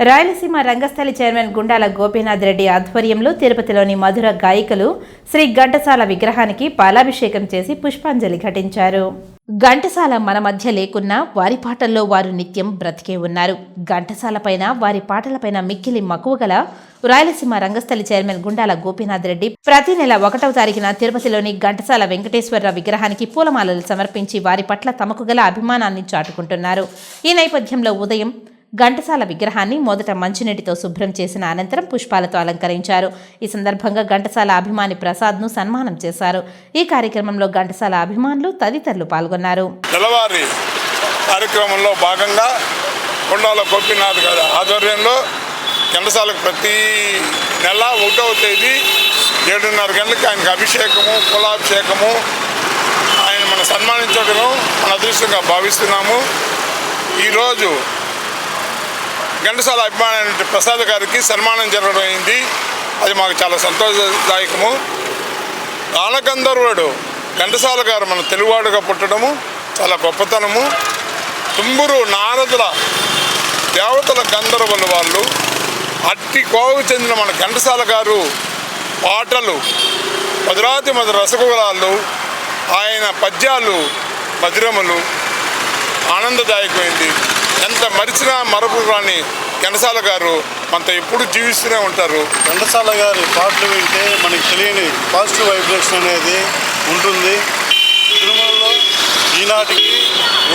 Rayalaseema రంగస్థలి chairman Gundala Gopinath Reddy ఆధ్వర్యంలో తిరుపతిలోని మధుర గాయకులు శ్రీ ఘంటసాల విగ్రహానికి పాలాభిషేకం చేసి పుష్పాంజలి ఘటించారు. ఘంటసాల మన మధ్య లేకున్నా వారి పాటల్లో వారు నిత్యం బ్రతికే ఉన్నారు. ఘంటసాలపైన వారి పాటలపైన మిక్కిలి మక్కువ గల రాయలసీమ రంగస్థలి చైర్మన్ గుండాల గోపీనాథ్ రెడ్డి ప్రతి నెల 1వ తారీఖున తిరుపతిలోని ఘంటసాల వెంకటేశ్వరరావు విగ్రహానికి పూలమాలలు సమర్పించి వారి పట్ల తమకు గల అభిమానాన్ని చాటుకుంటున్నారు. ఈ నేపథ్యంలో ఉదయం ఘంటసాల విగ్రహాన్ని మొదట మంచినీటితో శుభ్రం చేసిన అనంతరం పుష్పాలతో అలంకరించారు. ఈ సందర్భంగా ఘంటసాల అభిమాని ప్రసాద్ను సన్మానం చేశారు. ఈ కార్యక్రమంలో ఘంటసాల అభిమానులు తదితరులు పాల్గొన్నారు. నెలవారీ కార్యక్రమంలో భాగంగా గుండాల గోపీనాథ్ గారి ఆధ్వర్యంలో ఘంటసాలకు ప్రతి నెల 1వ తేదీ 7:30 గంటలకి ఆయనకు అభిషేకము, కులాభిషేకము, ఆయన మనం సన్మానించడం మన అదృష్టంగా భావిస్తున్నాము. ఈరోజు ఘంటసాల అభిమాని ప్రసాద్ గారికి సన్మానం జరగడం అయింది. అది మాకు చాలా సంతోషదాయకము. గానగంధర్వుడు ఘంటసాల గారు మన తెలుగువాడుగా పుట్టడము చాలా గొప్పతనము. తుంబురు నారదుల దేవతల గంధర్వుల వాళ్ళు అట్టి కోవకు చెందిన మన ఘంటసాల గారు పాటలు మధురాతి మధుర రసగులాలు, ఆయన పద్యాలు మధురములు ఆనందదాయకమైంది. ఎంత మరిచినా మరపు రాని ఘంటసాల గారు మనతో ఎప్పుడు జీవిస్తూనే ఉంటారు. ఘంటసాల గారి పాటలు వింటే మనకి తెలియని పాజిటివ్ వైబ్రేషన్ అనేది ఉంటుంది. తిరుమలలో ఈనాటికి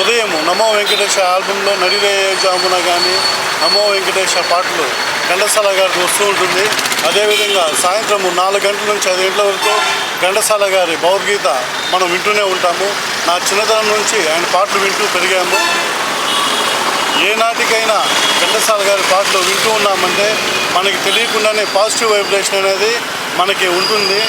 ఉదయం నమో వెంకటేశ్వర ఆల్బంలో నడిరే జామున కానీ నమో వెంకటేశ్వర పాటలు ఘంటసాల గారికి వస్తూ ఉంటుంది. అదేవిధంగా సాయంత్రం 4 గంటల నుంచి 5 గంటల వరకు ఘంటసాల గారి భగవద్గీత మనం వింటూనే ఉంటాము. నా చిన్నతనం నుంచి ఆయన పాటలు వింటూ పెరిగాము. ఏ నాటికైనా ఘంటసాల గారి పాటలు వింటూ ఉన్నామంటే మనకి తెలియకుండానే పాజిటివ్ వైబ్రేషన్ అనేది మనకి ఉంటుంది.